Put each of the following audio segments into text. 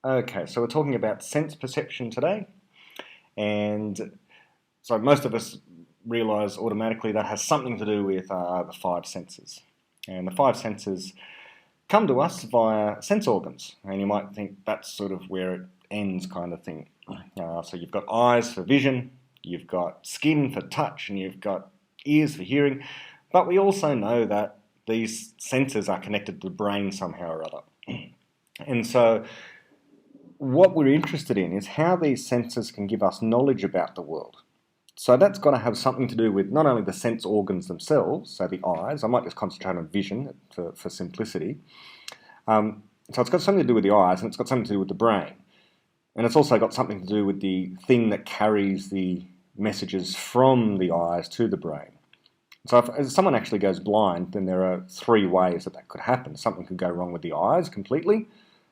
Okay, so we're talking about sense perception today, and so most of us realise automatically that has something to do with the five senses. And the five senses come to us via sense organs, and you might think that's sort of where it ends, kind of thing. So you've got eyes for vision, you've got skin for touch, and you've got ears for hearing, but we also know that these senses are connected to the brain somehow or other. And so what we're interested in is how these senses can give us knowledge about the world. So that's got to have something to do with not only the sense organs themselves, so the eyes. I might just concentrate on vision for simplicity. So it's got something to do with the eyes, and it's got something to do with the brain. And it's also got something to do with the thing that carries the messages from the eyes to the brain. So if someone actually goes blind, then there are three ways that could happen. Something could go wrong with the eyes completely,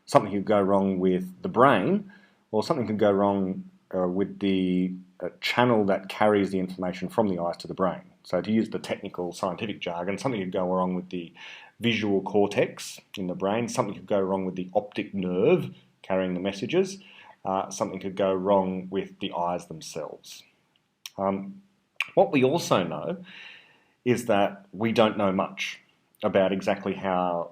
something could go wrong with the brain, or something could go wrong with the channel that carries the information from the eyes to the brain. So to use the technical scientific jargon, something could go wrong with the visual cortex in the brain, something could go wrong with the optic nerve carrying the messages, something could go wrong with the eyes themselves. What we also know is that we don't know much about exactly how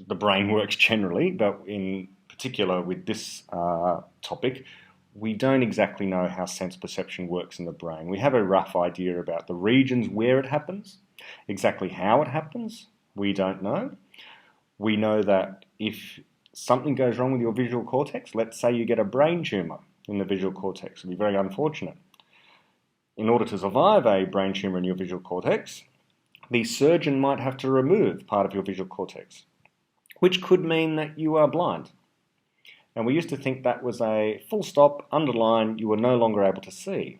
the brain works generally, but in particular with this topic, we don't exactly know how sense perception works in the brain. We have a rough idea about the regions where it happens. Exactly how it happens, we don't know. We know that if something goes wrong with your visual cortex, let's say you get a brain tumour in the visual cortex, it would be very unfortunate. In order to survive a brain tumour in your visual cortex, the surgeon might have to remove part of your visual cortex, which could mean that you are blind. And we used to think that was a full stop, underline, you were no longer able to see.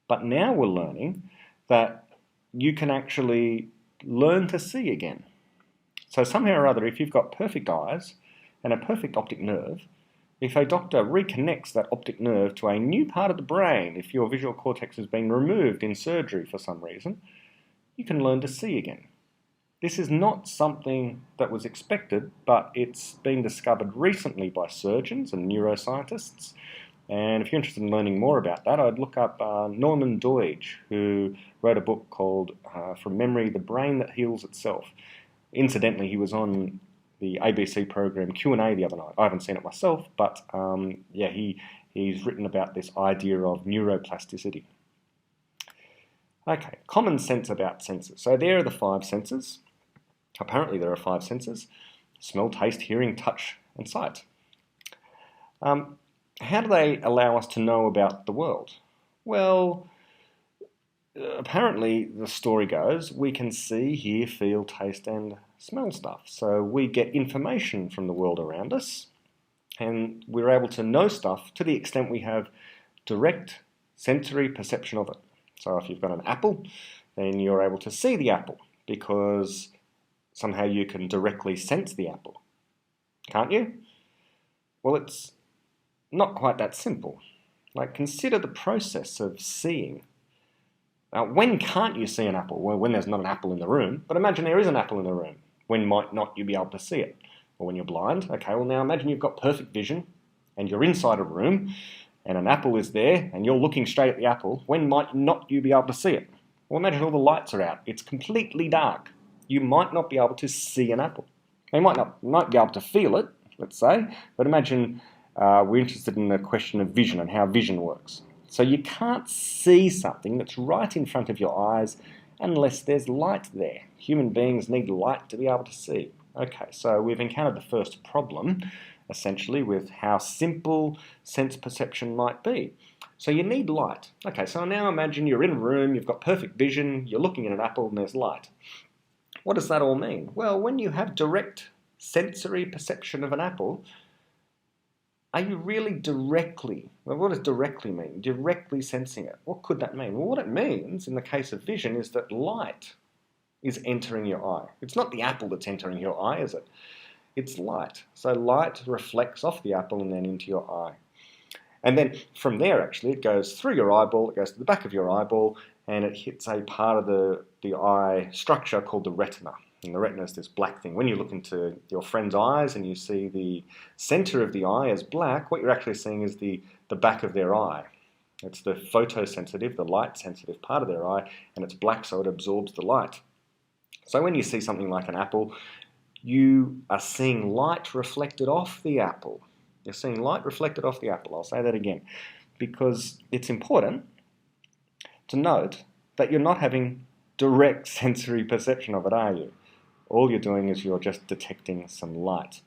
But now we're learning that you can actually learn to see again. So somehow or other, if you've got perfect eyes and a perfect optic nerve, if a doctor reconnects that optic nerve to a new part of the brain, if your visual cortex has been removed in surgery for some reason, you can learn to see again. This is not something that was expected, but it's been discovered recently by surgeons and neuroscientists. And if you're interested in learning more about that, I'd look up Norman Doidge, who wrote a book called, From Memory, The Brain That Heals Itself. Incidentally, he was on the ABC program Q&A the other night. I haven't seen it myself, but he's written about this idea of neuroplasticity. Okay, common sense about senses. So there are the five senses. Apparently there are five senses: smell, taste, hearing, touch, and sight. How do they allow us to know about the world? Well, apparently the story goes we can see, hear, feel, taste, and smell stuff. So we get information from the world around us, and we're able to know stuff to the extent we have direct sensory perception of it. So if you've got an apple, then you're able to see the apple because somehow you can directly sense the apple. Can't you? Well, it's not quite that simple. Like, consider the process of seeing. Now, when can't you see an apple? Well, when there's not an apple in the room, but imagine there is an apple in the room. When might not you be able to see it? Or when you're blind? Okay, well now imagine you've got perfect vision and you're inside a room and an apple is there and you're looking straight at the apple. When might not you be able to see it? Well, imagine all the lights are out. It's completely dark. You might not be able to see an apple. You might be able to feel it, let's say, but imagine we're interested in the question of vision and how vision works. So you can't see something that's right in front of your eyes unless there's light there. Human beings need light to be able to see. Okay, so we've encountered the first problem, essentially, with how simple sense perception might be. So you need light. Okay, so now imagine you're in a room, you've got perfect vision, you're looking at an apple and there's light. What does that all mean? Well, when you have direct sensory perception of an apple, are you really directly, well, what does directly mean? Directly sensing it. What could that mean? Well, what it means in the case of vision is that light is entering your eye. It's not the apple that's entering your eye, is it? It's light. So light reflects off the apple and then into your eye. And then from there, actually, it goes through your eyeball, it goes to the back of your eyeball, and it hits a part of the eye structure called the retina. And the retina is this black thing. When you look into your friend's eyes and you see the center of the eye as black, what you're actually seeing is the back of their eye. It's the photosensitive, the light-sensitive part of their eye, and it's black so it absorbs the light. So when you see something like an apple, you are seeing light reflected off the apple. You're seeing light reflected off the apple. I'll say that again, because it's important to note that you're not having direct sensory perception of it, are you? All you're doing is you're just detecting some light.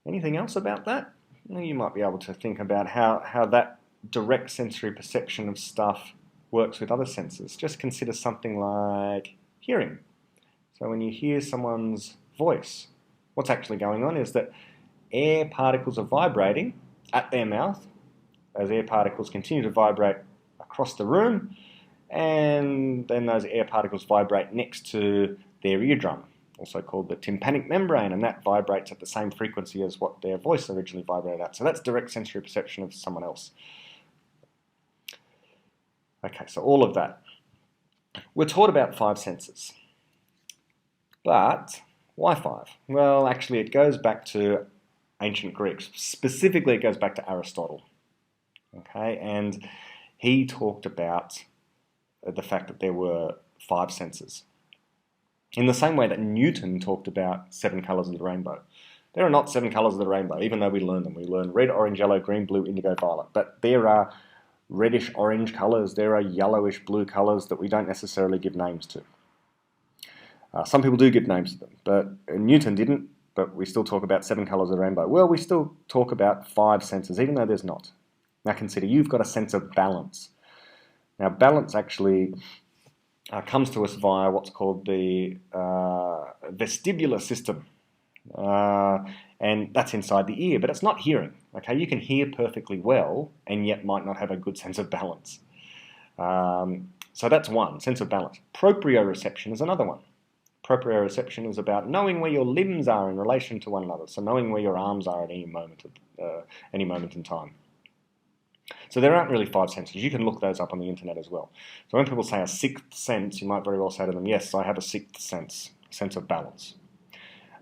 Anything else about that? You might be able to think about how that direct sensory perception of stuff works with other senses. Just consider something like hearing. So when you hear someone's voice, what's actually going on is that air particles are vibrating at their mouth. Those air particles continue to vibrate across the room, and then those air particles vibrate next to their eardrum, also called the tympanic membrane, and that vibrates at the same frequency as what their voice originally vibrated at. So that's direct sensory perception of someone else. Okay, so all of that. We're taught about 5 senses. But why 5? Well, actually it goes back to ancient Greeks. Specifically it goes back to Aristotle. Okay, and he talked about the fact that there were 5 senses. In the same way that Newton talked about 7 colours of the rainbow. There are not 7 colours of the rainbow, even though we learn them. We learn red, orange, yellow, green, blue, indigo, violet. But there are reddish orange colours, there are yellowish blue colours that we don't necessarily give names to. Some people do give names to them, but Newton didn't, but we still talk about 7 colours of the rainbow. Well, we still talk about 5 senses, even though there's not. Now consider, you've got a sense of balance. Now balance actually comes to us via what's called the vestibular system. And that's inside the ear, but it's not hearing. Okay, you can hear perfectly well and yet might not have a good sense of balance. So that's one, sense of balance. Proprioception is another one. Proprioception is about knowing where your limbs are in relation to one another, so knowing where your arms are at any moment in time. So there aren't really 5 senses. You can look those up on the internet as well. So when people say a 6th sense, you might very well say to them, yes, I have a 6th sense, sense of balance.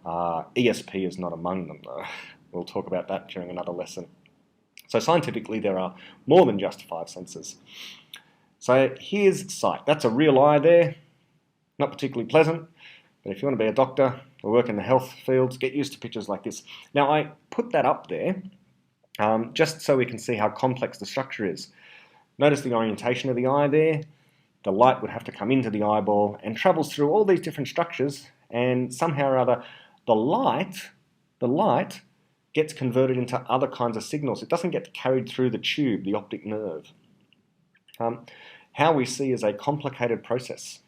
ESP is not among them, though. We'll talk about that during another lesson. So scientifically, there are more than just 5 senses. So here's sight. That's a real eye there. Not particularly pleasant, but if you want to be a doctor or work in the health fields, get used to pictures like this. Now, I put that up there just so we can see how complex the structure is. Notice the orientation of the eye there. The light would have to come into the eyeball and travels through all these different structures, and somehow or other, the light gets converted into other kinds of signals. It doesn't get carried through the tube, the optic nerve. How we see is a complicated process.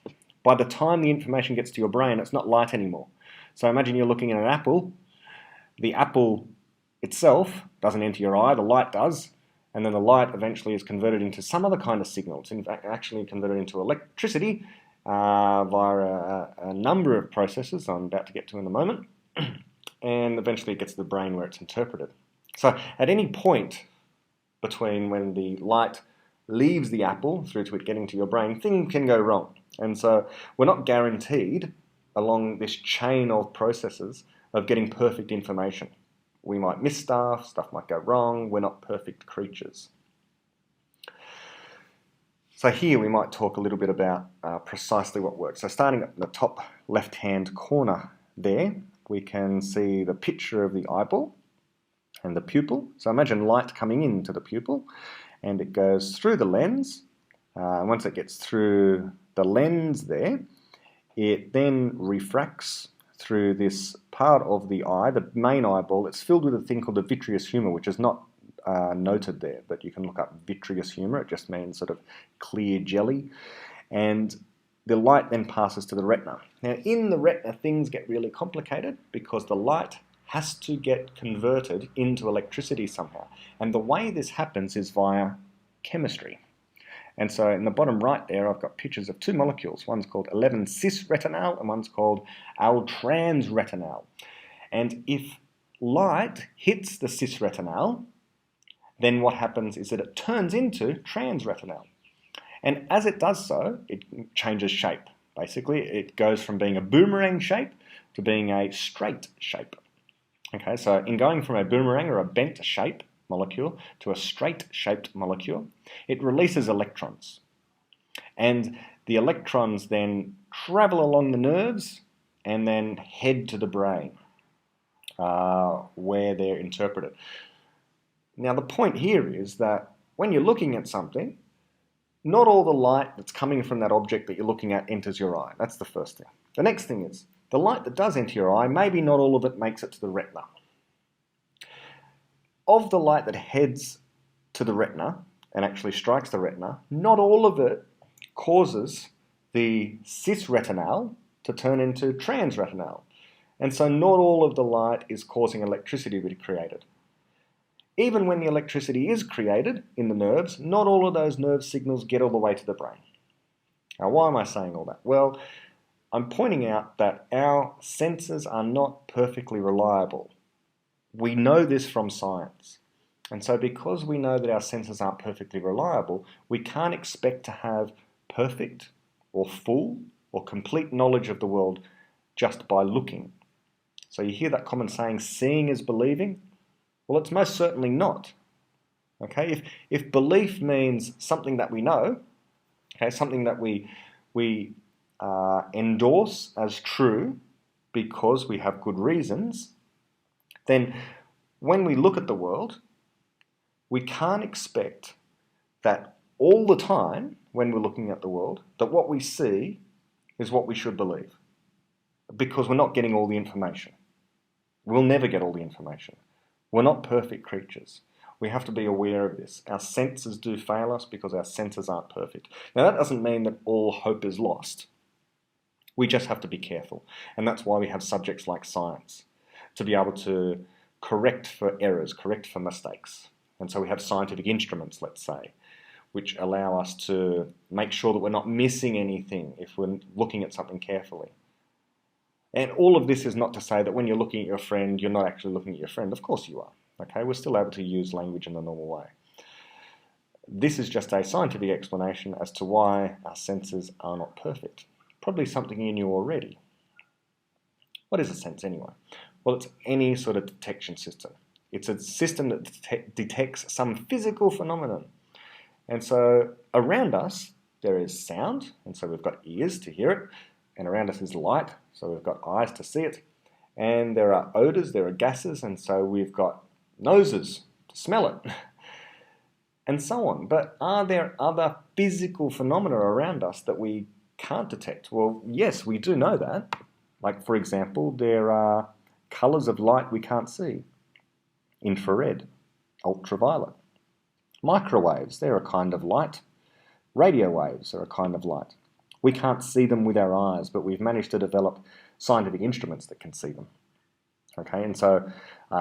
By the time the information gets to your brain, it's not light anymore. So imagine you're looking at an apple. The apple itself doesn't enter your eye, the light does, and then the light eventually is converted into some other kind of signal. It's in fact actually converted into electricity via a number of processes I'm about to get to in a moment, and eventually it gets to the brain where it's interpreted. So at any point between when the light leaves the apple through to it getting to your brain, things can go wrong. And so we're not guaranteed along this chain of processes of getting perfect information. We might miss stuff might go wrong, we're not perfect creatures. So here we might talk a little bit about precisely what works. So starting at the top left-hand corner there, we can see the picture of the eyeball and the pupil. So imagine light coming into the pupil, and it goes through the lens. Once it gets through the lens there, it then refracts through this part of the eye, the main eyeball. It's filled with a thing called the vitreous humor, which is not noted there, but you can look up vitreous humor. It just means sort of clear jelly. And the light then passes to the retina. Now, in the retina, things get really complicated because the light has to get converted into electricity somehow. And the way this happens is via chemistry. And so in the bottom right there, I've got pictures of 2 molecules. One's called 11-cis-retinal and one's called all-trans-retinal. And if light hits the cis-retinal, then what happens is that it turns into trans-retinal. And as it does so, it changes shape. Basically, it goes from being a boomerang shape to being a straight shape. Okay, so in going from a boomerang or a bent shape molecule to a straight-shaped molecule, it releases electrons. And the electrons then travel along the nerves and then head to the brain, where they're interpreted. Now, the point here is that when you're looking at something, not all the light that's coming from that object that you're looking at enters your eye. That's the first thing. The next thing is, the light that does enter your eye, maybe not all of it makes it to the retina. Of the light that heads to the retina and actually strikes the retina, not all of it causes the cis-retinal to turn into trans-retinal. And so not all of the light is causing electricity to be created. Even when the electricity is created in the nerves, not all of those nerve signals get all the way to the brain. Now, why am I saying all that? Well, I'm pointing out that our senses are not perfectly reliable. We know this from science. And so because we know that our senses aren't perfectly reliable, we can't expect to have perfect or full or complete knowledge of the world just by looking. So you hear that common saying, seeing is believing? Well, it's most certainly not. Okay, if belief means something that we know, okay, something that we endorse as true because we have good reasons, then when we look at the world, we can't expect that all the time when we're looking at the world, that what we see is what we should believe, because we're not getting all the information. We'll never get all the information. We're not perfect creatures. We have to be aware of this. Our senses do fail us because our senses aren't perfect. Now, that doesn't mean that all hope is lost. We just have to be careful. And that's why we have subjects like science, to be able to correct for errors, correct for mistakes. And so we have scientific instruments, let's say, which allow us to make sure that we're not missing anything if we're looking at something carefully. And all of this is not to say that when you're looking at your friend, you're not actually looking at your friend. Of course you are. Okay, we're still able to use language in the normal way. This is just a scientific explanation as to why our senses are not perfect. Probably something you knew already. What is a sense anyway? Well, it's any sort of detection system. It's a system that detects some physical phenomenon. And so around us, there is sound, and so we've got ears to hear it. And around us is light, so we've got eyes to see it. And there are odors, there are gases, and so we've got noses to smell it. And so on. But are there other physical phenomena around us that we can't detect? Well, yes, we do know that. Like, for example, there are colours of light we can't see. Infrared, ultraviolet. Microwaves, they're a kind of light. Radio waves are a kind of light. We can't see them with our eyes, but we've managed to develop scientific instruments that can see them. Okay, and so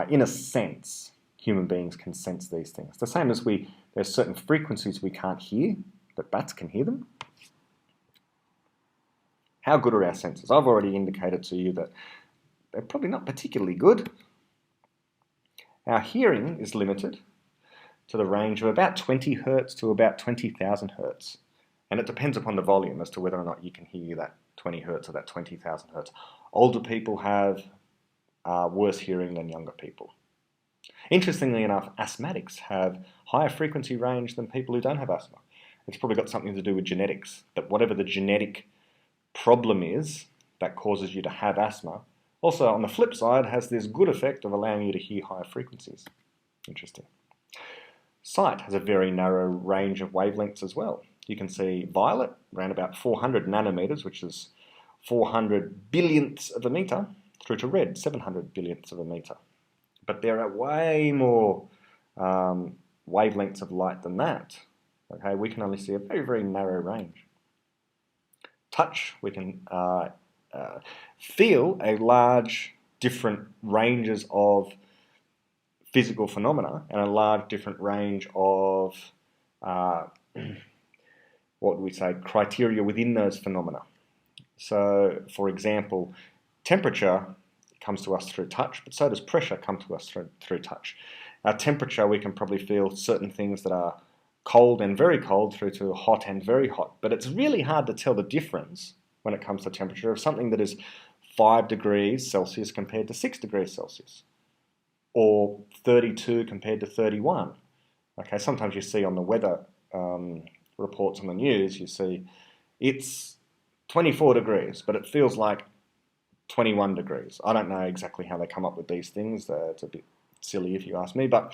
in a sense, human beings can sense these things. The same as there's certain frequencies we can't hear, but bats can hear them. How good are our senses? I've already indicated to you that they're probably not particularly good. Our hearing is limited to the range of about 20 hertz to about 20,000 hertz. And it depends upon the volume as to whether or not you can hear that 20 hertz or that 20,000 hertz. Older people have worse hearing than younger people. Interestingly enough, asthmatics have higher frequency range than people who don't have asthma. It's probably got something to do with genetics, that whatever the genetic problem is that causes you to have asthma, also on the flip side has this good effect of allowing you to hear higher frequencies. Interesting. Sight has a very narrow range of wavelengths as well. You can see violet around about 400 nanometers, which is 400 billionths of a meter, through to red, 700 billionths of a meter. But there are way more wavelengths of light than that. Okay, we can only see a very, very narrow range. Touch, we can feel a large different ranges of physical phenomena and a large different range of what we say, criteria within those phenomena. So, for example, temperature comes to us through touch, but so does pressure come to us through touch. Our temperature, we can probably feel certain things that are cold and very cold through to hot and very hot, but it's really hard to tell the difference when it comes to temperature of something that is 5 degrees Celsius compared to 6 degrees Celsius, or 32 compared to 31. Okay, sometimes you see on the weather reports on the news, you see it's 24 degrees, but it feels like 21 degrees. I don't know exactly how they come up with these things. It's a bit silly if you ask me, but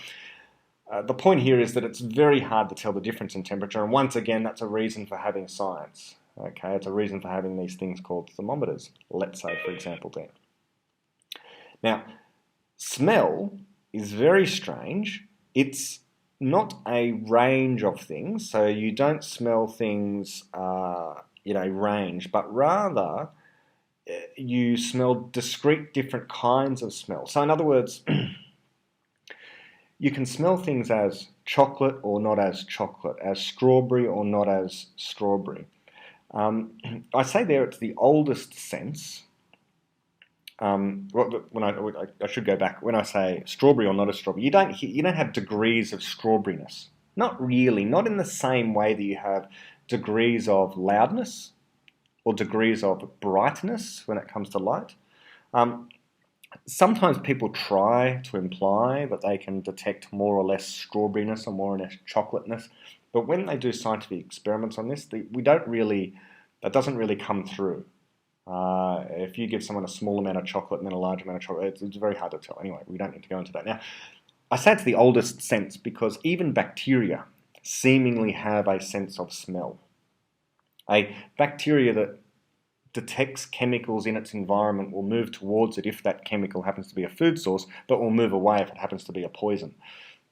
the point here is that it's very hard to tell the difference in temperature, and once again, that's a reason for having science. Okay, it's a reason for having these things called thermometers, let's say, for example, then. Now, smell is very strange. It's not a range of things, so you don't smell things in a range, but rather you smell discrete different kinds of smell. So in other words, you can smell things as chocolate or not as chocolate, as strawberry or not as strawberry. I say there it's the oldest sense. I should go back. When I say strawberry or not a strawberry, you don't have degrees of strawberryness. Not really. Not in the same way that you have degrees of loudness or degrees of brightness when it comes to light. Sometimes people try to imply that they can detect more or less strawberryness or more or less chocolateness, but when they do scientific experiments on this, that doesn't really come through. If you give someone a small amount of chocolate and then a large amount of chocolate, it's very hard to tell. Anyway, we don't need to go into that now. I say it's the oldest sense because even bacteria seemingly have a sense of smell. A bacteria that detects chemicals in its environment will move towards it if that chemical happens to be a food source, but will move away if it happens to be a poison.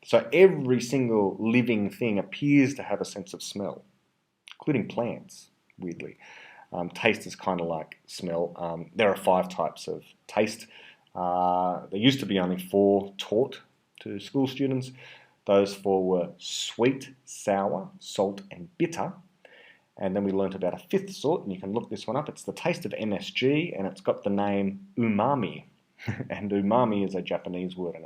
So every single living thing appears to have a sense of smell, including plants, weirdly. Taste is kind of like smell. There are 5 types of taste. There used to be only 4 taught to school students. Those 4 were sweet, sour, salt, and bitter. And then we learnt about a 5th sort, and you can look this one up. It's the taste of MSG, and it's got the name umami. And umami is a Japanese word, and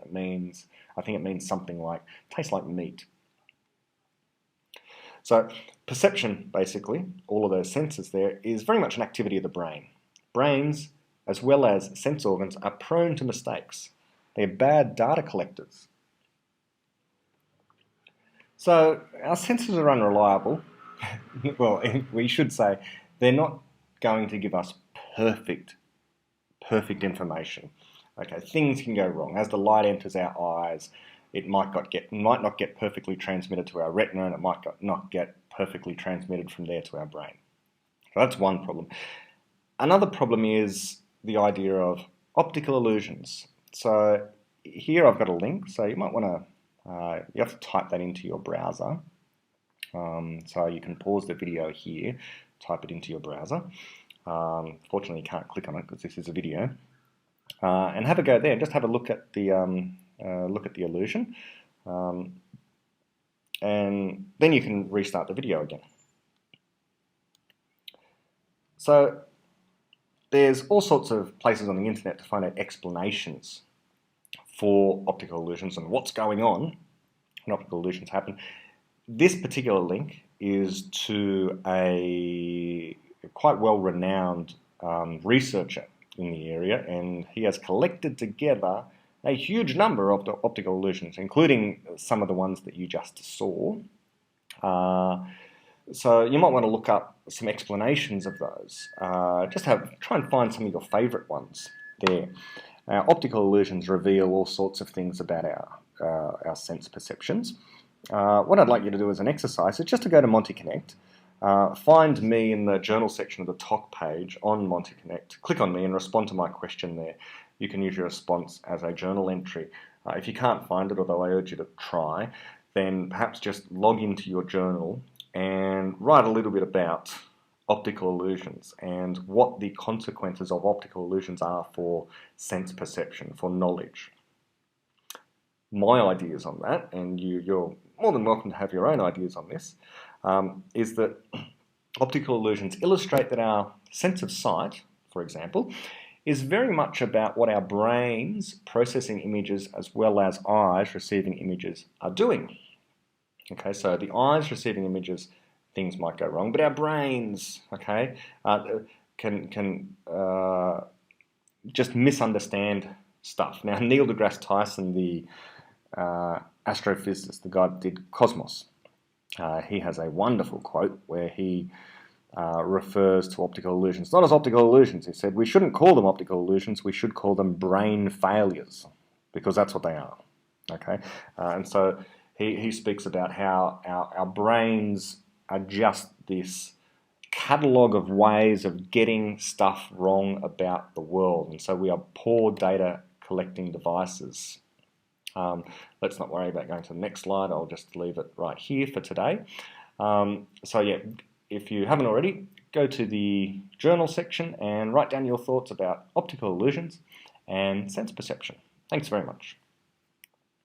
I think it means something like, tastes like meat. So perception, basically, all of those senses there, is very much an activity of the brain. Brains, as well as sense organs, are prone to mistakes. They're bad data collectors. So our senses are unreliable. Well, we should say they're not going to give us perfect information. Okay, things can go wrong. As the light enters our eyes, it might not get perfectly transmitted to our retina, and it might not get perfectly transmitted from there to our brain. So that's one problem. Another problem is the idea of optical illusions. So here I've got a link, so you might want to, you have to type that into your browser. So you can pause the video here, type it into your browser. Fortunately, you can't click on it because this is a video. And have a go there. Just have a look at the illusion, and then you can restart the video again. So there's all sorts of places on the internet to find out explanations for optical illusions and what's going on when optical illusions happen. This particular link is to a quite well-renowned researcher in the area, and he has collected together a huge number of the optical illusions, including some of the ones that you just saw. So you might want to look up some explanations of those. Try and find some of your favourite ones there. Optical illusions reveal all sorts of things about our sense perceptions. What I'd like you to do as an exercise is just to go to Monty Connect, find me in the journal section of the talk page on Monty Connect, click on me and respond to my question there. You can use your response as a journal entry. If you can't find it, although I urge you to try, then perhaps just log into your journal and write a little bit about optical illusions and what the consequences of optical illusions are for sense perception, for knowledge. My ideas on that, and you're more than welcome to have your own ideas on this, is that optical illusions illustrate that our sense of sight, for example, is very much about what our brains processing images as well as eyes receiving images are doing. Okay, so the eyes receiving images, things might go wrong, but our brains, okay, can just misunderstand stuff. Now, Neil deGrasse Tyson, the astrophysicist, the guy that did Cosmos, he has a wonderful quote where he refers to optical illusions not as optical illusions. He said, we shouldn't call them optical illusions, we should call them brain failures, because that's what they are. Okay, and so he speaks about how our brains are just this catalogue of ways of getting stuff wrong about the world, and so we are poor data collecting devices. Let's not worry about going to the next slide. I'll just leave it right here for today. So yeah, if you haven't already, go to the journal section and write down your thoughts about optical illusions and sense perception. Thanks very much.